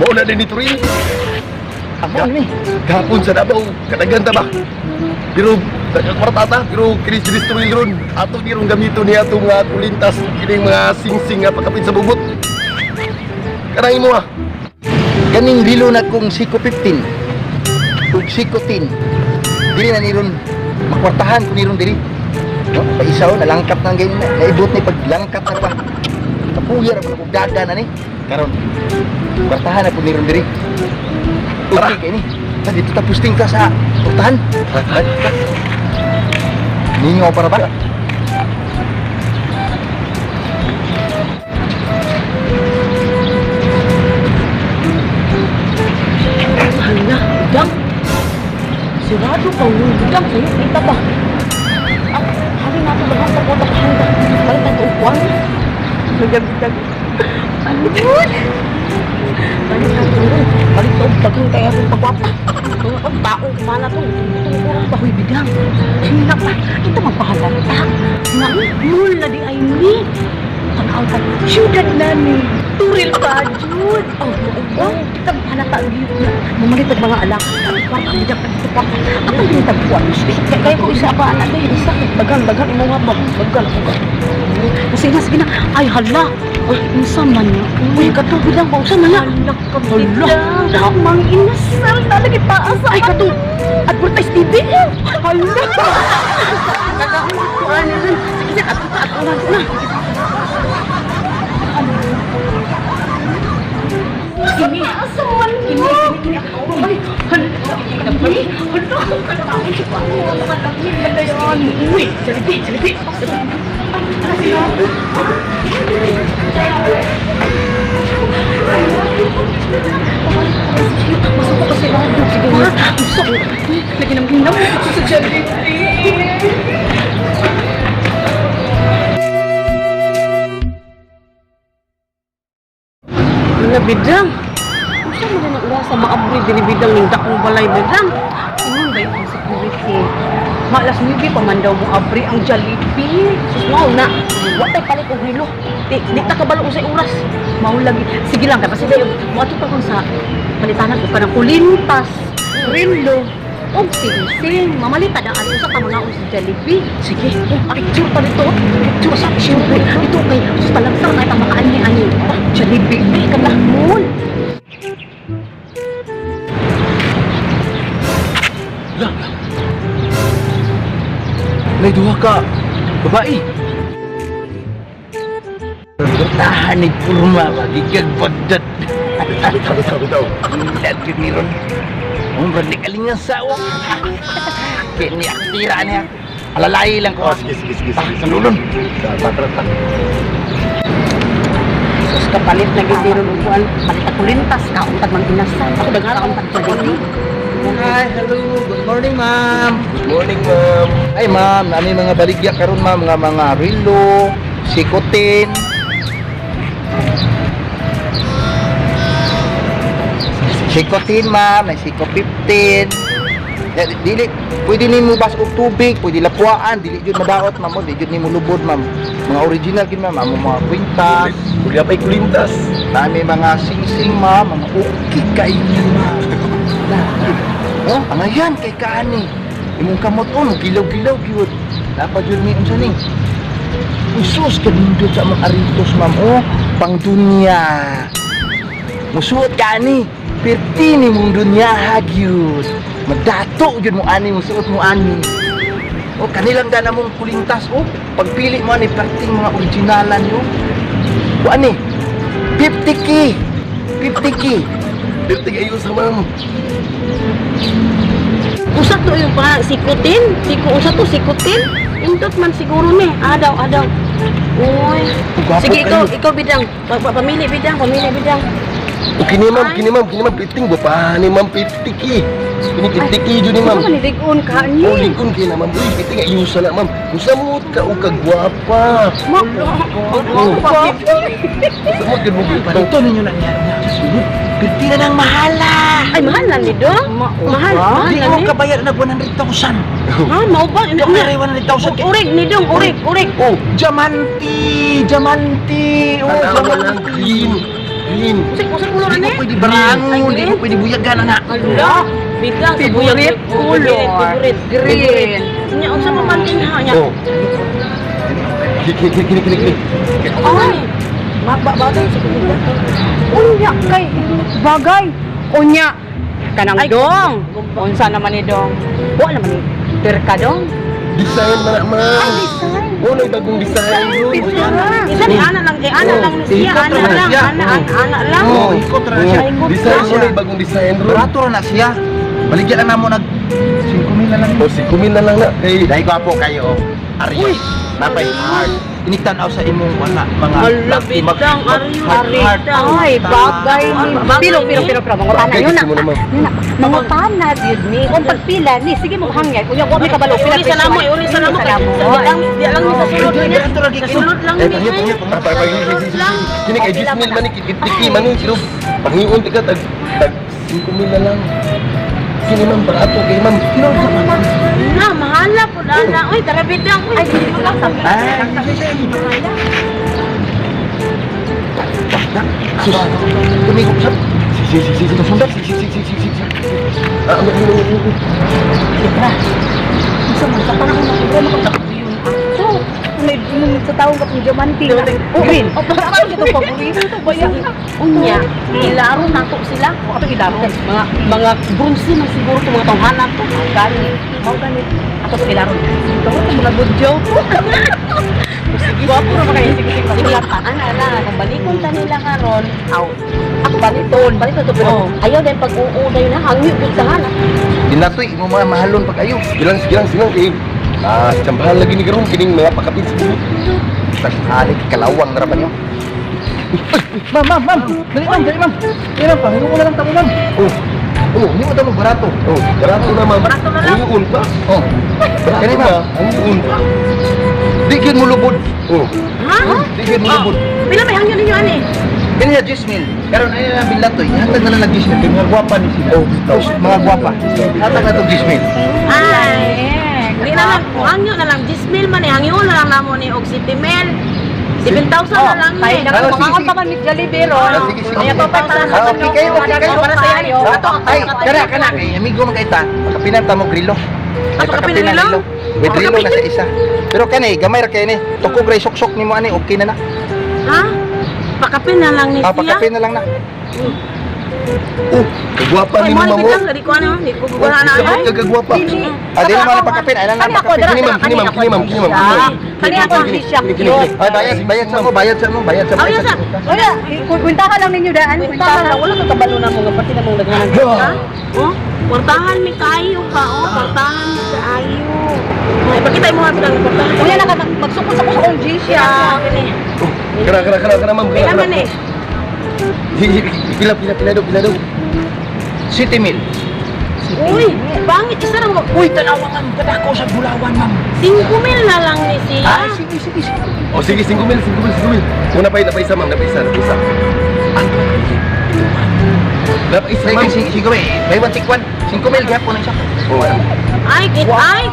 Mauna din ni Turin. Amo ni. Gapon sa Davao, kadaghan ta ba? Pero kwartata, pero kinis-kinis Turin ron. Ato ni ron gamito niya itong mga kulintas, kining mga sing-sing nga pagkapit sa bubot. Kanang imo ah. Kaning bilo na kong Siko 15. Kung Siko 10. Dili na niron makwartahan ko niron dili. No, paisaw nalangkap nang ganyan na. Naibot ni paglangkap na pa. Kapuyar ako kog daga na ni. Karon kwartahan na po niron diri. Tara. Okay kay ni. Ta dito ta posting ka sa kwartahan. Ninyo para ba? Hala, Bidang. Sirado kang Bidang. Sa'yo, kita ba? Hari nga ito bagang pagpunta ka handa. Balik na ito upuan. Nagabitag. Ano yun? Balik na ito rin. Balik ito bagong kaya itong pagwapa. Mga kong tao, kumana ito. Itong kurang bahoy Bidang. Hina pa. Ito magpahalata. Mul na di ay ni. Tanaw ka. Syudad na ni. Turil ka, Jud. Oh, kita halata ang giyot na. Mamalitag mga alak. Parang ang bidang ka dito pa. Ako din tagpuan. Kaya ko isa pa anak na isa. Bagan mo nga ba? Bagan. Kasi sige na. Ay, hala. Ay, insan man niya. Uy, kato bilang ba? Usan na na? Halak ka bilang. Mang inasal. Talaga itaasa. Ay, kato. Advertise TV. Hala. Kakakulit ko. Sige na, kato na. Kini asaman kini ay Bidang. Saan mo rin ang ura sa maabri dinibidang ng dakong balay Bidang? Ingon ba yung security? Malas nibi pamandaw mo abri ang Jollibee. Sus mao na. Watay palit og relo. Di ta kabalo sa oras. Mao lagi. Sige lang kay kasi dayon. Mo ato pa kung sa palitanan ko kanang kulintas. Relo. Og sing-sing. Mamalita na ano sa kamangao sa Jollibee. Sige. Picture pa dito. Picture sa siyempre. Ito kay sus talagsang na itang makaani-ani. Jollibee. May kalahmol. Lah. May duha ka babae. Bertahan ni kurma magigag pagdat. Bitaw. Lagi ni ron. Ang berdik kalingan sawa. Kini aktira niya. Alalay lang ko. Sige. Sanulon. Tara. Sus kapalit na gid ron upuan. Palit ako lintas ka untag man inasal. Ako daghan akong pagjalili. Hi, hello. Good morning, ma'am. Good morning, ma'am. Ay, ma'am, nami mga baligya karon ma'am, mga relo, sikotin. Sikotin, ma'am, may siko 15. Dili, pwede nimo bas og tubig, pwede lapuan, dili jud madaot, ma'am, dili jud nimo lubod, ma'am. Mga original gid, ma'am, amo mga kwintas. Kuya pa'y kulintas. Nami mga sing-sing, ma'am, mga okay kayo, ma'am. Oh, ano yan kay kaani? Imong kamot gilaw-gilaw gyud. Dapat jud ni unsa ni? Usus kadindot sa mga aritos ma'am pang dunya. Musuot kaani, perti ni mong dunya hagyud. Madato jud mo ani musuot mo ani. Kanilang gana mong kulintas pagpili mo ani perting mga originalan yo. Ani 50k. 50k. Dirti kayo sa ma'am. Usa to yung pa sikutin. Usa to sikutin. Indot man siguro ni. Adaw. Uy. Sige ikaw Bidang. Pamili Bidang. Kini ma'am, piting ba pa ni ma'am 50k. Kini 50k jud ni ma'am. Ano ligon ka ni? Ligon kay na ma'am. Uy, piting ay usa na ma'am. Musamot ka o kagwapa. Samot gid mo pa. Ito ninyo na niya. Perti na nang mahala. Ay mahal na ni do. Mahal Di na mo ni. kabayar na 100,000. Ha, mau ba? Di mo kaya 100,000. Urig ni dong, urig. Diamante. Tanawa lang green. Green. Usay kulor Di ani. mo pwede barangon, di mo pwede buyagan anak. Ala, biglang sa Favorite color. favorite Green. Nya unsa man mantin ha nya? Oh. Kini. Ay. Bagay sa kuligan. Unya kay bagay. Unya kanang Ay, dong. Unsa naman ni dong? Wa naman ni Terka dong. Design na naman. Oh, may bagong design bro. Isa ni ana lang kay ana lang siya, ikot ana naman lang, siya. ana lang. Oh, ikot ra siya. Design mo na bagong design bro. Barato ra na siya. Baligyan lang namo nag 5,000 na lang. O, 5,000 na lang na. Kay Dahil gwapo kayo. Arios. Napay hard. Iniktan-aw sa imong mga Hala, bidang, Arios. Ay, bagay ni pero mga tanan Bagay yun na. gusto mo naman. Yun na. Mga tanan yun ni. Kung pagpila ni sige mo hangyan. Kunya wa mi kabalo pila. Uli sa namo, uli sa namo. Di lang sa sulod niya. Sa sulod lang Eh, niya. Kini kay Gismil man ni kitiki man ni sino. Pangiun tika tag 5,000 na lang. Kini man barato kay ma'am. Na, mahala po na. Uy, tara bidang. Uy, hindi mo lang sabi. Tumigop siya. Ah, ano. Isa man sa panahon na problema ko so, may sa taong kapong diamante na green. O bakit ito paborito to ba yan? Unya, ilaro na to sila. O ato ilaro. Mga bronze man siguro to mga tawhanan to. Gani. Ato to ilaro. Ito ko mga good joke. Guwapo na kayo sige. Ana, kung balikon ta nila karon, ako baliton to pero ayaw din pag-uuday na hangyo gyud tahan. Dinatoy mo mga mahalon pag ayo. Silang kay chambahan lagi ni garong kining mga pakapit sa bubot. Tag-halik kalawang na rapan niyo. Ma'am. Dali ma'am. Panginom ko na lang tamo ma'am. Oh, hindi mo daw barato. Oh, barato na ma'am. Barato na lang. Pangiun pa. Oh. Barato na. Pangiun pa. Di gyud mo lubod. Oh. Ha? Di gyud mo lubod. Pila may hangyo ninyo ani? Kani na Gismil. Karon ay na bilatoy. Hatag na lang na Gismil. Kay mga gwapa ni sila. Oh, mga gwapa. Hatag na to Gismil. Ay. Di na lang, hangyo na lang, 10,000 man eh, hangyo na lang namo ni og City Mel. 7,000 na lang Tayo eh. na Ah, mga sige, pa man ni Jollibee ro. Sige. Kaya to pa para sa Okay kayo. para sa iyo. Ay, kana. Kay amigo man kay ta. Kapinan ta mo grillo. Ay, Pagkapinan pagkapinan grillo? grillo. With grillo na sa isa. Pero kani, gamay ra kay ni. Tukog ray sok-sok nimo ani, okay na na. Ha? Pakapin na lang ni siya. Pagkapin na lang na. Oh, kagwapa Ay, ni mo ma'am ni mo. biglang, di ko ano, di ko gugura na Isabot ano. kagagwapa. Di naman na pagkapin. Ay lang na pagkapin. Kini ma'am. Kani ako si siya. Ay, bayad sa mo. Bayad sa mo. Ay, yun sa. Wala, kwentahan lang ninyo daan. Kwentahan lang, wala ka kabalo na mo, nga pati na mong naghanan. Ha? Oh, kwartahan mi kayo ka, oh, kwartahan mi kayo. Ay, pakita mo nga bilang kwartahan. Kuya na magsukos ako sa OG siya. Kara ma'am. Pila man eh. Pila daw. City Mill. Uy, pangit isa lang. Uy, tanawangan ka na ako sa Bulawan, ma'am. 5,000 na lang ni siya. Sige. Oh, sige, 5,000. Una pa isa ma'am, napaisa. Napaisa ma'am. Sige, may 1tikwan. 5,000 gapon na siya. Oh, Ay,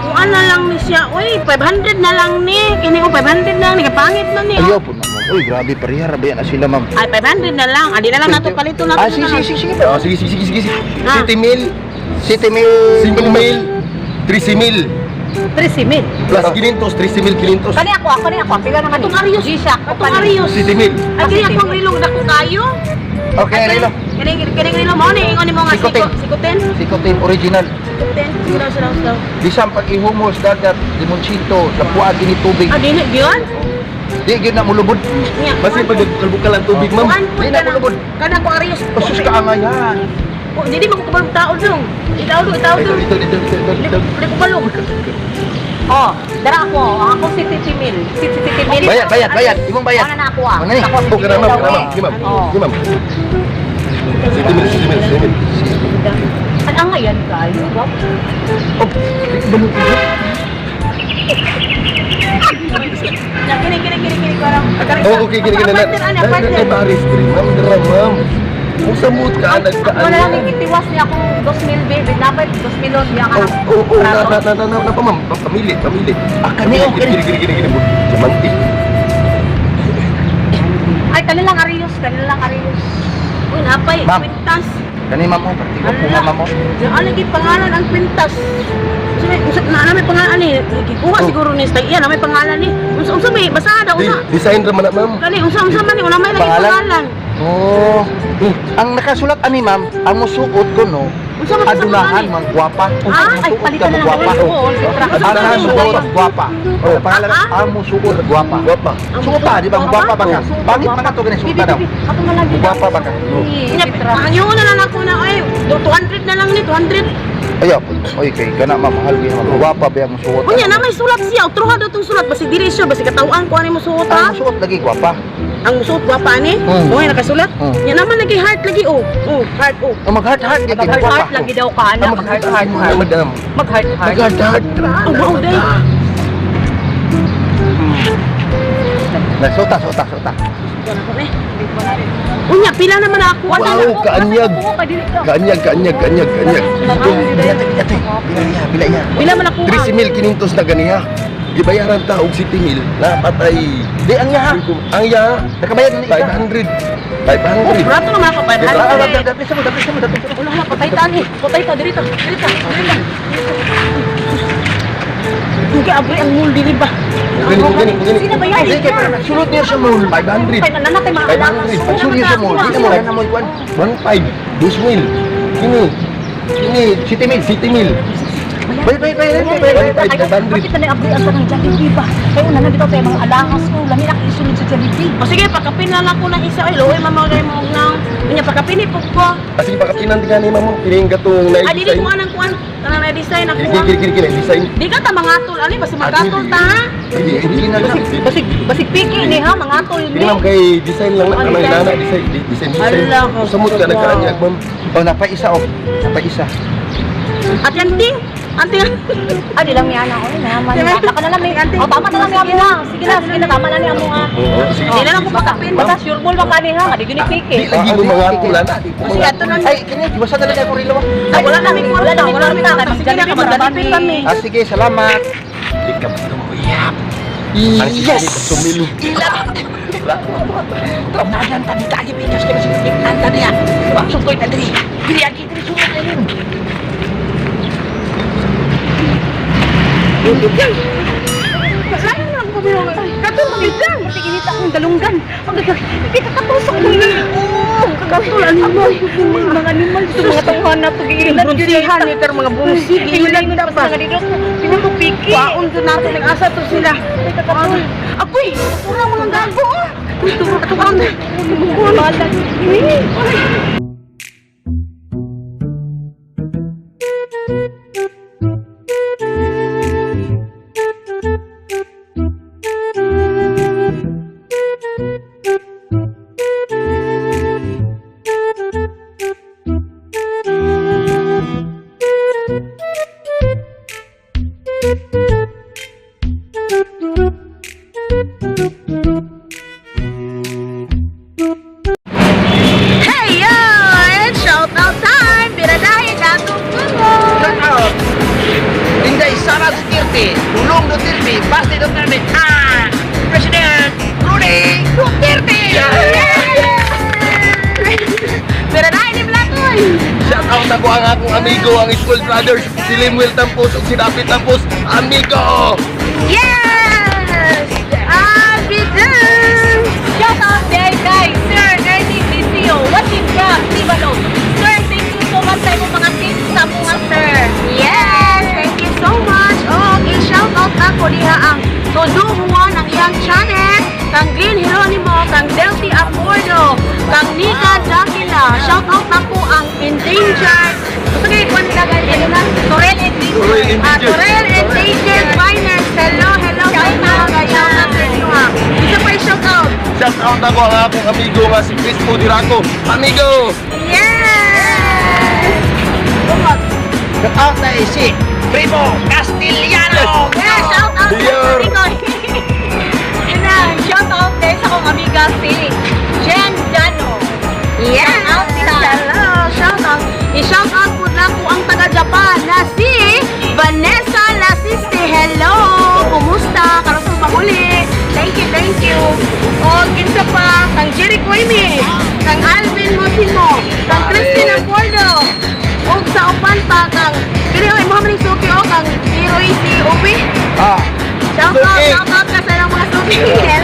kung ano lang ni siya. Uy, 500 na lang ni. Kini ko 500 lang ni, kapangit man ni. Ayaw po naman. Uy, grabe, parihara ba yan na sila, ma'am? Ay, 500 na lang. Adi na lang nato palito nato. Sige. Oh, sige. Ah. 7,000, City Mill. 5,000, 13,000. 13,000. Plus 500, 13,500. Kani ako. Pila naman Atong Arios. Atong Arios. 7,000. Ay, kini akong rilog na ko kayo. Okay, Rilo. Kini rilo mo ni ingon mo nga Sikotin. sikoten. Sikotin original. Sikoten. Siraw. Bisang pag-ihumos dagat, limonchito, lapuan ini tubig. Ah, di na diyon. Di gyud na mulubod. Nya. Basta pag kalbukal ang tubig ma'am. Kuan po Di na mulubod. Kana ko Arios. Pasus ka nga yan. Oh, di mo ko kabalo tao dong. Itaw dong. Dito. Di ko balo. Oh, dara ako. Ako si Titi Mil. Bayad. Imong bayad. Ano na ako ah? Ano ni? Ako si Oh, Titi kena ma'am. Mil. Oh. Sige ma'am. 7,000. Ano nga yan kayo? Ba? Kini ko ram. Oh, okay, gini. Ay, Paris Street, ma'am. Dara, ma'am. Kung sa mood ka, nagdaan Wala lang itiwas niya akong 2,000 baby. Dapat 2,000 niya ka ng na pa, ma'am. Pamili. Kani, okay. Gini. Samanti. Ay, kanilang Arius. Uy, napay, Ma'am. kwintas. Kani ma'am mo, pati ko Ala. ma'am mo. Ano lagi pangalan ang kwintas? Na may pangalan ni. Gikuha Oh. siguro ni Stay. Yan, may pangalan ni. Unsa may basada unsa. Design ra man na, ma'am. Kani unsa man ni una may lagi Pangalan? pangalan. Oh. Ang nakasulat ani ma'am, ang musuot ko no. Unsa man sa Adunahan pangalan? mang gwapa. Ah, ay palitan na lang gwapa. ang suot. Ang musuot gwapa. Oh, pangalan Ah, ah. ang musuot gwapa. Guwapa. Suota, di ba? Gwapa ba ka? Bangit pa ka to ganun suota daw. Ako na lang. Gwapa ba ka? Ang yun na lang ako na ay 200 na lang ni 200. Ayaw, oy kay kana mamahal gyud ma'am. Gwapa ba ang musuot? Unya na may sulat siya. Truha daw tong sulat basi diri siya basi katawaan ko ani mo suot Ang ha. musuot lagi gwapa. Ang musuot gwapa ni. Hmm. Mo nakasulat. Hmm. Nya naman lagi heart lagi oh. Oh, heart oh. Ang mag-heart-heart gyud gwapa. Mag-heart lagi daw ka ana. Mag-heart Ay, madam. Mag-heart Nagardad. Ang mao day. Na suota. Unya pila naman ako. Wow, kaanyag. Kaanyag. Bila ya. Pila man ako. 13,500 na ganiha. Gibayaran ta og 7,000 na patay. Di ang yaha. Ang ya, Nakabayad ni isa. 500. Oh, 500. brato naman ako pa. Dapis mo. Wala na patay ta ni. Patay ta diri ta. Dugi abri ang mul dili ba? Gani. Sino ba yan? Sige, pero sulod niya sa mall. 500. Kaya nanatay mga alam. 500. Pag sulod niya sa mall, di na mo na mo ikuan. 1.5. 2,000. Kini 7,000. Bay. Bakit na abri ang tanang Jollibee ba? Kaya una na dito tayo mga alangas ko. Lami na isunod sa Jollibee. O sige, pakapin na lang ko ng isa. Ay, loy mamagay mo nang. Kanya pakapin ipog ko. Kasi pakapinan din gani mamo. Kining gatong na Ay, dili ko anang kuan. Tanang na design ako. Kiri design. Di ka ta mangatol. Ani, basta mangatol ta ha? Hindi na lang. Basig piki ni ha, mangatol Hindi ma'am kay design lang na kanang nana design. Ala, Samot ka nagkaanyag ma'am. Oh, napaisa. Napaisa. At yan ting. Anting. Ah, di lang yan ako. Naman. Diba? Baka na lang may anting. Oh, tama na lang yan mo. Sige na. Tama na niya mo ha. Oo, sige. Di na lang ko pakapin. Basta sure ball ba kani ha? Di gini Di piki. lagi mo mga kulan. Sige, ato nun. Ay, kini iwasan na lang ako rilo. Ay, wala namin kuwan. Wala namin kuwan. Sige na, kapag-dalipin kami. Ah, sige, salamat. Di ka basta mo iyap. Ang yes! Sumilo. Ramadan tadi tadi pindas ke sini. Tadi ya. Maksud kau tadi. Dia kita suruh ini. Lain lang ko bilang. Katul magidan. Ginita akong dalunggan. Kita katusok mo na. Kagatulan mo. Mga animal. Ito mga tauhan na ito. Gigilan. Brunsihan ni ter mga bungsi. Gigilan yun pa. Sino ko piki? Waon to nato nag-asa to sila. Apoy, pura mga gago. Ito katukang. Hey yo! It's shoutout time! Biradahin na itong Shout out. Inday Sara Duterte, Tulong Duterte, Basti Duterte, President Rudy Duterte. Biradahin ni Blatoy! Shout out ako ang akong amigo, ang School Brothers, si Limuel Tampos ug si David Tampos, amigo! Yes! I'll be done! Shout out there guys. Sir Ernie Licio. Watching from Tibalo. Sir, thank you so much sa imong mga tips sa mga sir. Yes! Thank you so much! Oh, i-shout out ako diha ang Todo Juan ang iyang channel, kang Green Hieronimo, kang Delphi Apordo, kang Nika Dakila. Shout out na po ang Endangered. Sige, kung nilagay ano na? Torel Endangered. Torel Endangered Finers. Hello. Kayo mga gayaw na sa isa pa i-shout out. Shout out ako ang akong amigo nga si Chris Dirako, amigo! Yes! Shout out na si Primo Castillano. Yes, shout out Dear. sa Shout out guys sa akong amiga si Jen Dano. Yes! Shout out sila. Hello! Shout out! I-shout out po na po ang taga-Japan na si Vanessa Lasiste. Hello! Kumusta? Karoon pa muli. Thank you thank you. O, kinsa pa, kang Jerry Coime, kang Alvin Mosimo, kang Christine Acordo, o sa upan pa, kang, kini ay mo maning suki o, kang Heroy si Upi. Ah, Shout out Suki. ka sa ilang mga suki.